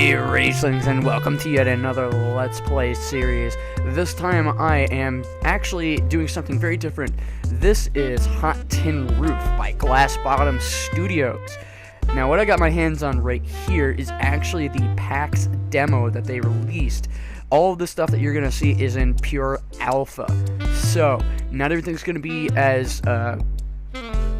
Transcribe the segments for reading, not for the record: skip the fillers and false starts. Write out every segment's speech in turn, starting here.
Hey Ragelings, and welcome to yet another Let's Play series. This time I am actually doing something very different. This is Hot Tin Roof by Glass Bottom Studios. Now what I got my hands on right here is actually the PAX demo that they released. All of the stuff that you're going to see is in pure alpha. So, not everything's going to be as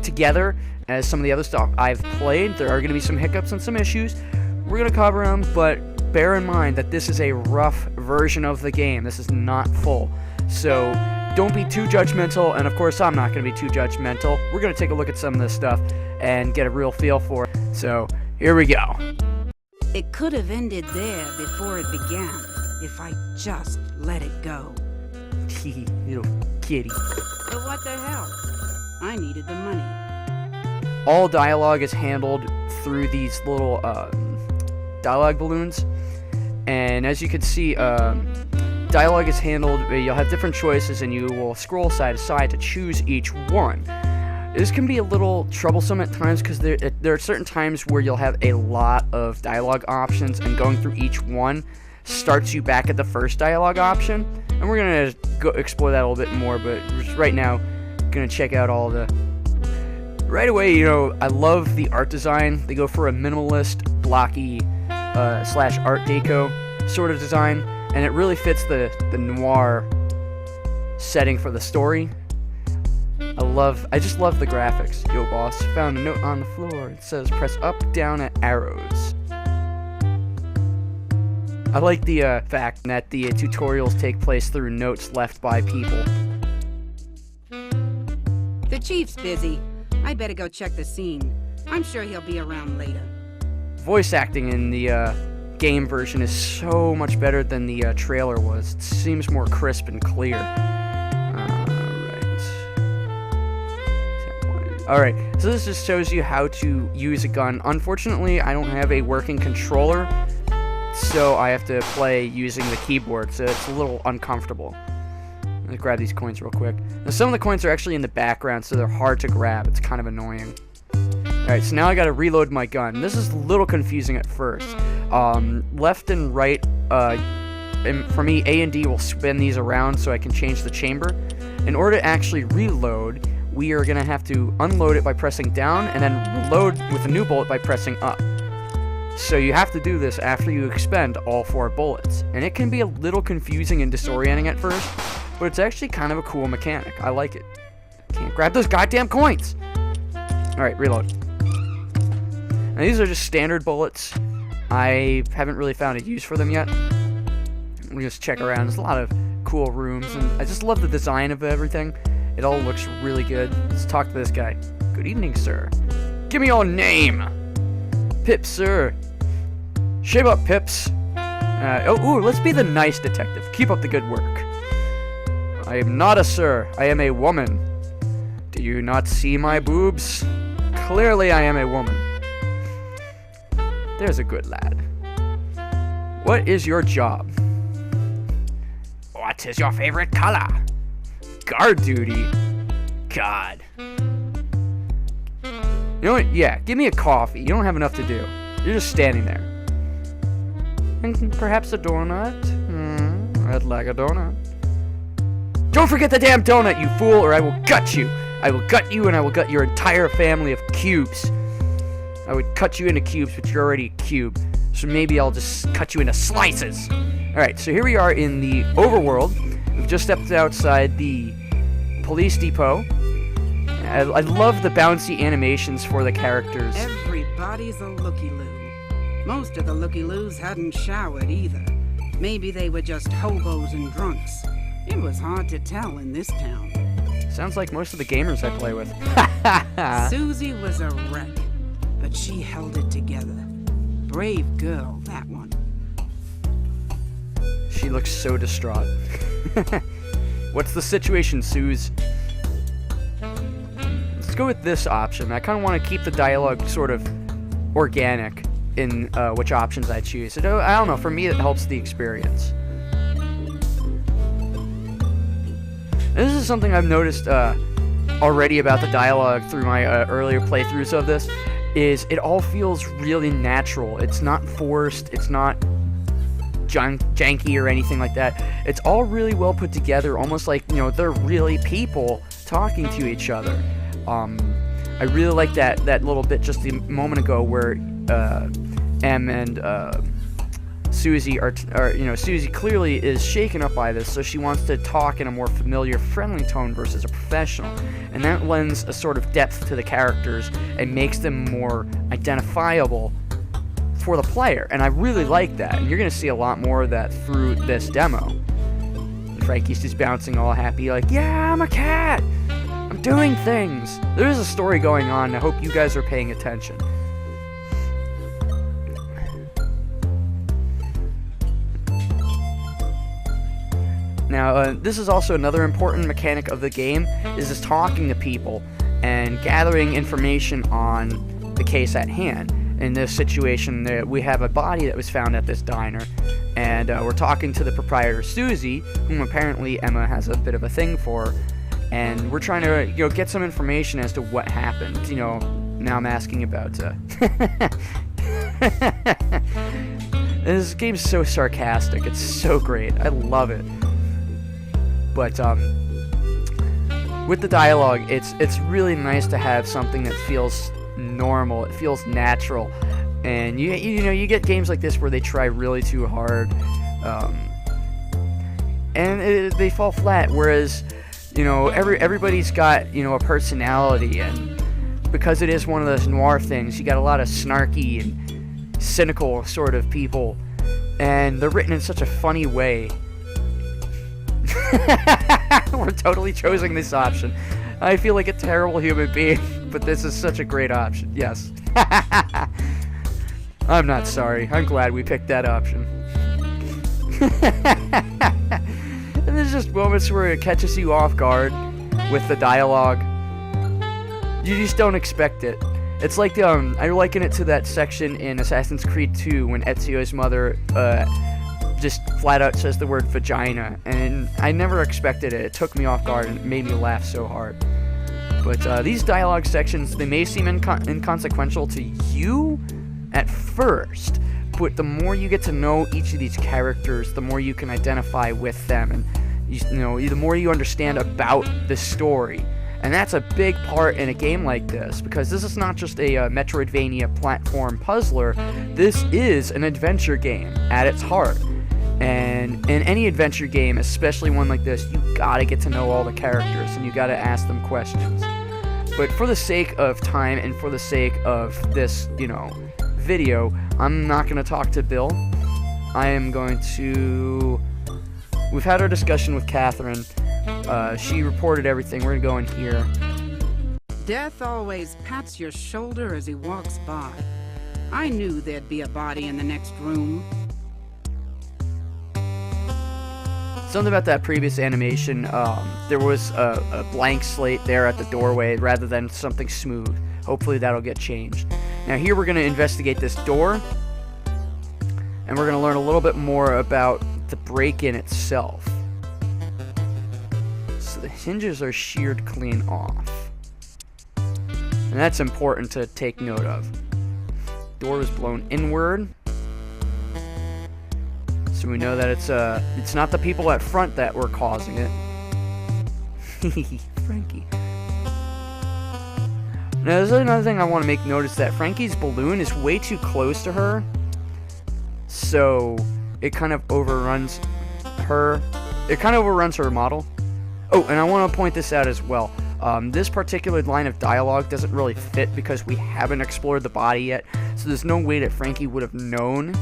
together as some of the other stuff I've played. There are going to be some hiccups and some issues. We're going to cover them, but bear in mind that this is a rough version of the game. This is not full. So don't be too judgmental, and of course I'm not going to be too judgmental. We're going to take a look at some of this stuff and get a real feel for it. So here we go. It could have ended there before it began, if I just let it go. Little kitty. But what the hell? I needed the money. All dialogue is handled through these little dialogue balloons, and as you can see, dialogue is handled. You'll have different choices, and you will scroll side to side to choose each one. This can be a little troublesome at times because there are certain times where you'll have a lot of dialogue options, and going through each one starts you back at the first dialogue option. And we're gonna go explore that a little bit more, but right now, gonna check out all the. Right away, you know, I love the art design. They go for a minimalist, blocky, slash art deco sort of design, and it really fits the noir setting for the story. I just love the graphics. Yo, boss, found a note on the floor. It says, press up, down at arrows. I like the fact that the tutorials take place through notes left by people. The chief's busy. I better go check the scene. I'm sure he'll be around later. Voice acting in the game version is so much better than the trailer was. It seems more crisp and clear. Alright, so this just shows you how to use a gun. Unfortunately, I don't have a working controller, so I have to play using the keyboard, so it's a little uncomfortable. Let me grab these coins real quick. Now, some of the coins are actually in the background, so they're hard to grab. It's kind of annoying. Alright, so now I gotta reload my gun. This is a little confusing at first. Left and right, and for me, A and D will spin these around so I can change the chamber. In order to actually reload, we are gonna have to unload it by pressing down, and then reload with a new bullet by pressing up. So you have to do this after you expend all 4 bullets. And it can be a little confusing and disorienting at first, but it's actually kind of a cool mechanic. I like it. Can't grab those goddamn coins! Alright, reload. Now these are just standard bullets. I haven't really found a use for them yet. We'll just check around. There's a lot of cool rooms, and I just love the design of everything. It all looks really good. Let's talk to this guy. Good evening, sir. Give me your name! Pip, sir. Shape up, Pips. Let's be the nice detective. Keep up the good work. I am not a sir. I am a woman. Do you not see my boobs? Clearly I am a woman. There's a good lad. What is your job? What is your favorite color? Guard duty. God. You know what? Yeah, give me a coffee. You don't have enough to do. You're just standing there. And perhaps a donut? I'd like a donut. Don't forget the damn donut, you fool, or I will gut you. I will gut you, and I will gut your entire family of cubes. I would cut you into cubes, but you're already a cube. So maybe I'll just cut you into slices. Alright, so here we are in the overworld. We've just stepped outside the police depot. I love the bouncy animations for the characters. Everybody's a looky-loo. Most of the looky-loos hadn't showered either. Maybe they were just hobos and drunks. It was hard to tell in this town. Sounds like most of the gamers I play with. Susie was a wreck, but she held it together. Brave girl, that one. She looks so distraught. What's the situation, Suze? Let's go with this option. I kind of want to keep the dialogue sort of organic in which options I choose. So, I don't know, for me it helps the experience. This is something I've noticed already about the dialogue through my earlier playthroughs of this. is it all feels really natural. It's not forced, it's not janky or anything like that. It's all really well put together, almost like, you know, they're really people talking to each other. I really like that little bit just a moment ago where Em and Susie are, you know, Susie clearly is shaken up by this, so she wants to talk in a more familiar, friendly tone versus a professional, and that lends a sort of depth to the characters and makes them more identifiable for the player, and I really like that, and you're going to see a lot more of that through this demo. Franky's just bouncing all happy like, yeah, I'm a cat! I'm doing things! There is a story going on, and I hope you guys are paying attention. Now, this is also another important mechanic of the game, is just talking to people and gathering information on the case at hand. In this situation, we have a body that was found at this diner, and we're talking to the proprietor, Susie, whom apparently Emma has a bit of a thing for, and we're trying to, you know, get some information as to what happened. You know, now I'm asking about, this game's so sarcastic, it's so great, I love it. But with the dialogue, it's really nice to have something that feels normal. It feels natural, and you know, you get games like this where they try really too hard, and they fall flat. Whereas, you know, everybody's got, you know, a personality, and because it is one of those noir things, you got a lot of snarky and cynical sort of people, and they're written in such a funny way. We're totally choosing this option. I feel like a terrible human being, but this is such a great option. Yes. I'm not sorry. I'm glad we picked that option. And there's just moments where it catches you off guard with the dialogue. You just don't expect it. It's like, I liken it to that section in Assassin's Creed 2 when Ezio's mother, just flat out says the word vagina, and I never expected it. It took me off guard and it made me laugh so hard. But these dialogue sections, they may seem inconsequential to you at first, but the more you get to know each of these characters, the more you can identify with them, and you know, the more you understand about the story. And that's a big part in a game like this, because this is not just a Metroidvania platform puzzler. This is an adventure game at its heart. And in any adventure game, especially one like this, you gotta get to know all the characters, and you gotta ask them questions. But for the sake of time and for the sake of this, you know, video, I'm not gonna talk to Bill. I am going to... We've had our discussion with Catherine. She reported everything. We're gonna go in here. Death always pats your shoulder as he walks by. I knew there'd be a body in the next room. Something about that previous animation, there was a blank slate there at the doorway rather than something smooth. Hopefully that'll get changed. Now here we're going to investigate this door, and we're going to learn a little bit more about the break-in itself. So the hinges are sheared clean off. And that's important to take note of. Door was blown inward. So we know that it's not the people at front that were causing it. Franky. Now there's another thing I want to make notice, that Franky's balloon is way too close to her, so it kind of overruns her. It kind of overruns her model. Oh, and I want to point this out as well. This particular line of dialogue doesn't really fit because we haven't explored the body yet, so there's no way that Franky would have known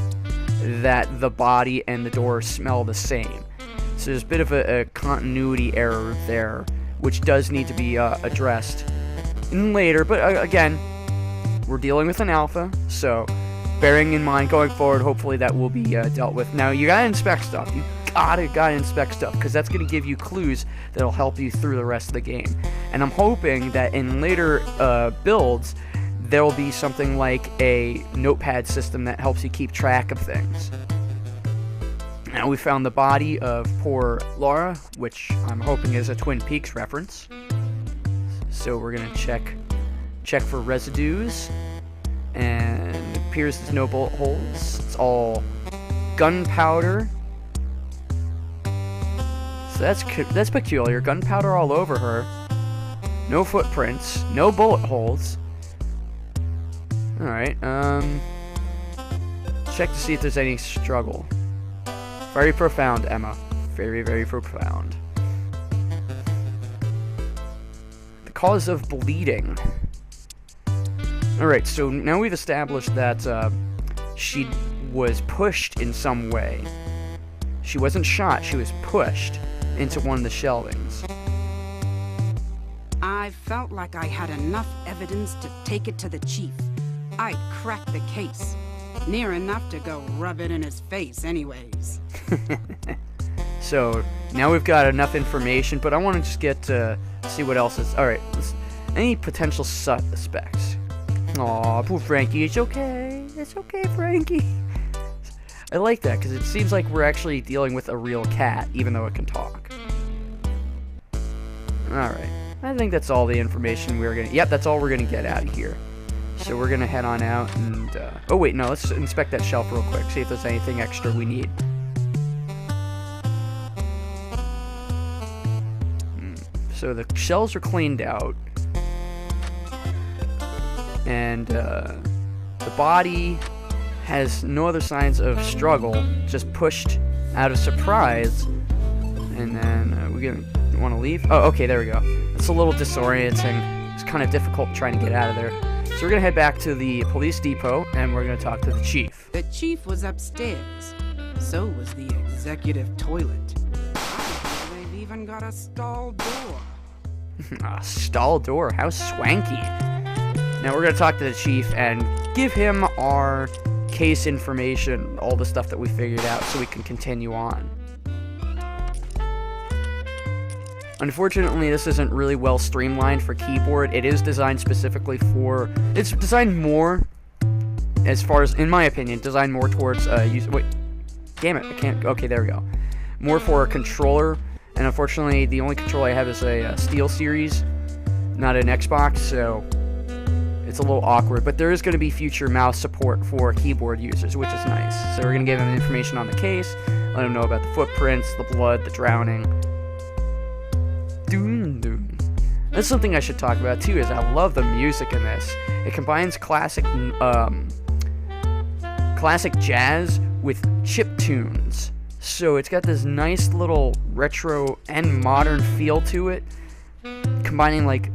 that the body and the door smell the same. So there's a bit of a continuity error there, which does need to be addressed later. But again, we're dealing with an alpha, so bearing in mind going forward, hopefully that will be dealt with. Now, you gotta inspect stuff. You gotta inspect stuff, because that's gonna give you clues that'll help you through the rest of the game. And I'm hoping that in later builds, there will be something like a notepad system that helps you keep track of things. Now we found the body of poor Laura, which I'm hoping is a Twin Peaks reference. So we're gonna check for residues. And it appears there's no bullet holes. It's all gunpowder. So that's peculiar. Gunpowder all over her. No footprints. No bullet holes. Alright, check to see if there's any struggle. Very profound, Emma. Very, very profound. The cause of bleeding. Alright, so now we've established that she was pushed in some way. She wasn't shot, she was pushed into one of the shelvings. I felt like I had enough evidence to take it to the chief. I'd crack the case. Near enough to go rub it in his face anyways. So, now we've got enough information, but I want to just get to see what else is... Alright, any potential suspects? Aw, poor Franky, it's okay. It's okay, Franky. I like that, because it seems like we're actually dealing with a real cat, even though it can talk. Alright, I think that's all the information we're gonna... Yep, that's all we're gonna get out of here. So we're gonna head on out and, oh wait, no, let's inspect that shelf real quick, see if there's anything extra we need. So the shelves are cleaned out. And, the body has no other signs of struggle, just pushed out of surprise. And then, we want to leave? Oh, okay, there we go. It's a little disorienting. It's kind of difficult trying to get out of there. So we're going to head back to the police depot, and we're going to talk to the chief. The chief was upstairs. So was the executive toilet. They've even got a stall door. A stall door? How swanky. Now we're going to talk to the chief and give him our case information, all the stuff that we figured out, so we can continue on. Unfortunately, this isn't really well streamlined for keyboard. It is designed specifically for... It's designed more, as far as, in my opinion, designed more towards... wait, damn it, I can't... Okay, there we go. More for a controller, and unfortunately, the only controller I have is a Steel Series, not an Xbox, so it's a little awkward. But there is going to be future mouse support for keyboard users, which is nice. So we're going to give them information on the case, let them know about the footprints, the blood, the drowning... That's something I should talk about too, is I love the music in this. It combines classic jazz with chiptunes. So it's got this nice little retro and modern feel to it, combining like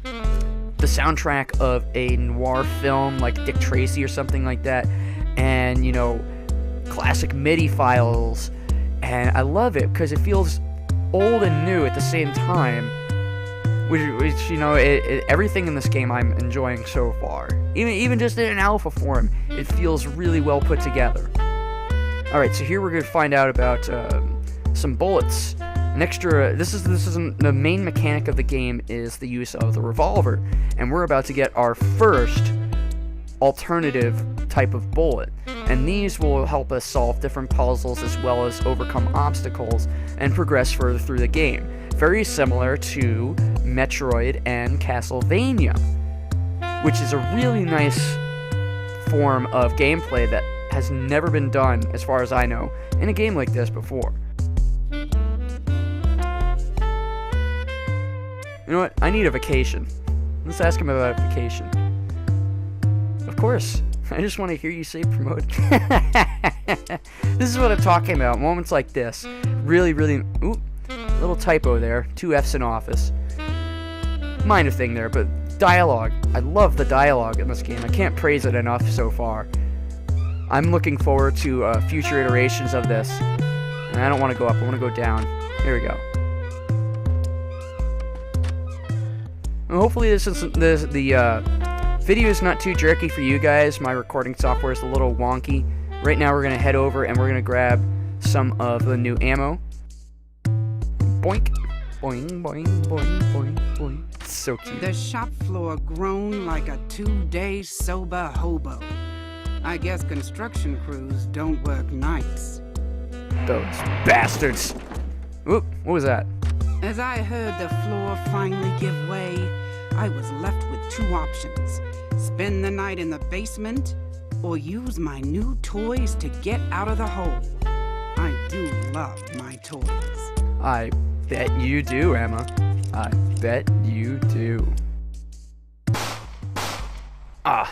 the soundtrack of a noir film like Dick Tracy or something like that, and, you know, classic MIDI files. And I love it because it feels old and new at the same time, which you know, everything in this game I'm enjoying so far. Even just in an alpha form, it feels really well put together. Alright, so here we're going to find out about some bullets. An extra, the main mechanic of the game is the use of the revolver, and we're about to get our first alternative type of bullet, and these will help us solve different puzzles as well as overcome obstacles and progress further through the game. Very similar to Metroid and Castlevania, which is a really nice form of gameplay that has never been done, as far as I know, in a game like this before. You know what? I need a vacation. Let's ask him about a vacation. Of course. I just want to hear you say promoted. This is what I'm talking about. Moments like this. Really, really... Ooh, little typo there. 2 F's in office. Minor thing there, but dialogue. I love the dialogue in this game. I can't praise it enough so far. I'm looking forward to future iterations of this. And I don't want to go up. I want to go down. Here we go. And hopefully the video is not too jerky for you guys. My recording software is a little wonky. Right now we're going to head over and we're going to grab some of the new ammo. Boink. Boing, boing, boing, boing, boing. It's so cute. The shop floor groaned like a 2-day sober hobo. I guess construction crews don't work nights. Those bastards. Whoop, what was that? As I heard the floor finally give way, I was left with 2 options. Spend the night in the basement, or use my new toys to get out of the hole. I do love my toys. I bet you do, Emma. I bet you do.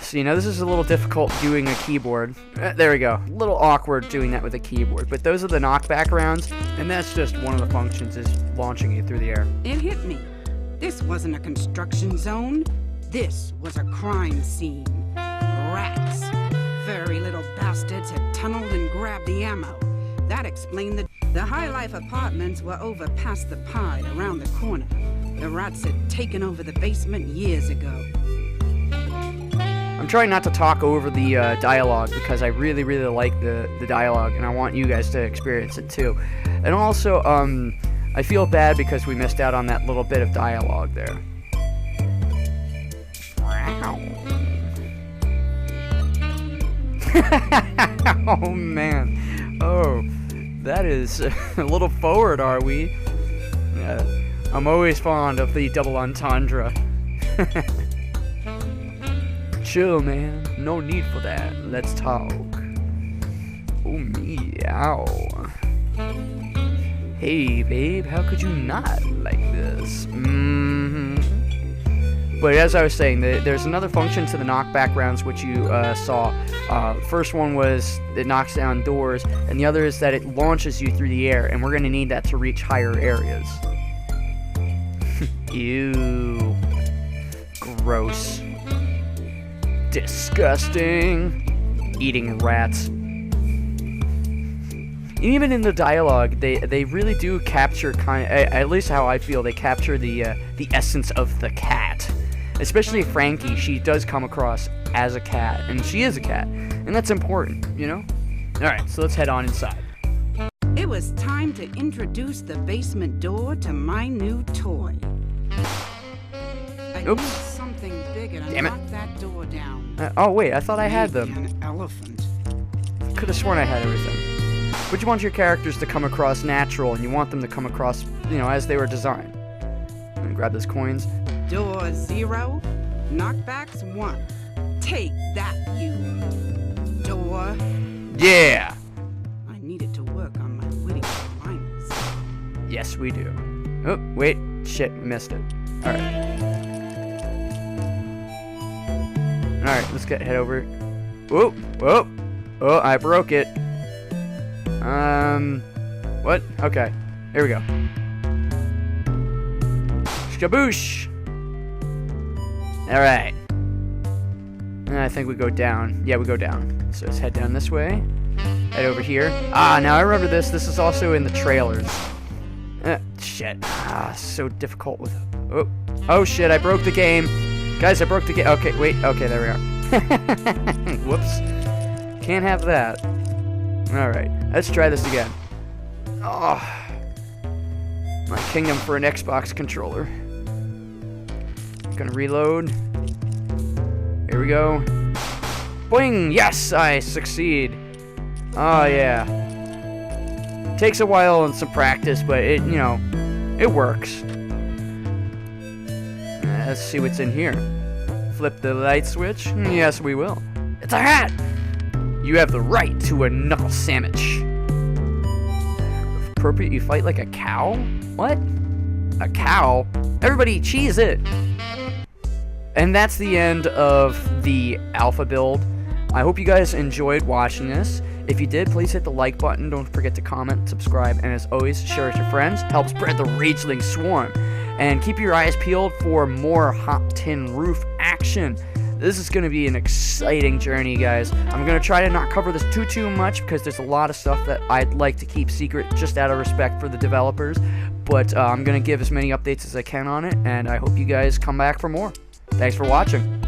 So you know, this is a little difficult doing a keyboard. There we go. A little awkward doing that with a keyboard. But those are the knockback rounds, and that's just one of the functions, is launching it through the air. It hit me. This wasn't a construction zone. This was a crime scene. Rats. Furry little bastards had tunneled and grabbed the ammo. That explained the High Life apartments were over past the Pied around the corner. The rats had taken over the basement years ago. I'm trying not to talk over the dialogue because I really, really like the dialogue, and I want you guys to experience it too. And also, I feel bad because we missed out on that little bit of dialogue there. Oh man. Oh, that is a little forward, are we? I'm always fond of the double entendre. Chill, man. No need for that. Let's talk. Oh, meow. Hey, babe, how could you not like this? But as I was saying, there's another function to the knockback rounds which you saw. First one was it knocks down doors, and the other is that it launches you through the air, and we're going to need that to reach higher areas. Ew. Gross. Disgusting. Eating rats. Even in the dialogue, they really do capture at least how I feel, they capture the essence of the cat. Especially Franky, she does come across as a cat, and she is a cat, and that's important, you know? Alright, so let's head on inside. It was time to introduce the basement door to my new toy. I need something bigger to knock that door down. Oh wait, I thought I had them. An elephant. Could have sworn I had everything. But you want your characters to come across natural, and you want them to come across, you know, as they were designed. I'm gonna grab those coins. Door 0, knockbacks 1. Take that, you. Door. Yeah! I needed to work on my witty one-liners. Yes, we do. Oh, wait. Shit, missed it. Alright. Alright, let's head over. Whoa, whoa. Oh, I broke it. What? Okay. Here we go. Skaboosh! Alright. And I think we go down. Yeah, we go down. So let's head down this way. Head over here. Now I remember this. This is also in the trailers. Shit. So difficult with... Oh, shit, I broke the game. Guys, I broke the game. Okay, wait. Okay, there we are. Whoops. Can't have that. Alright, let's try this again. Oh. My kingdom for an Xbox controller. Gonna reload. Here we go. Boing! Yes, I succeed. Oh, yeah. Takes a while and some practice, but it, you know, it works. Let's see what's in here. Flip the light switch? Yes, we will. It's a hat! You have the right to a knuckle sandwich. Appropriate, you fight like a cow? What? A cow? Everybody cheese it! And that's the end of the alpha build. I hope you guys enjoyed watching this. If you did, please hit the like button. Don't forget to comment, subscribe, and as always, share it with your friends. Help spread the Rageling swarm. And keep your eyes peeled for more Hot Tin Roof action. This is going to be an exciting journey, guys. I'm going to try to not cover this too much because there's a lot of stuff that I'd like to keep secret just out of respect for the developers. But I'm going to give as many updates as I can on it, and I hope you guys come back for more. Thanks for watching.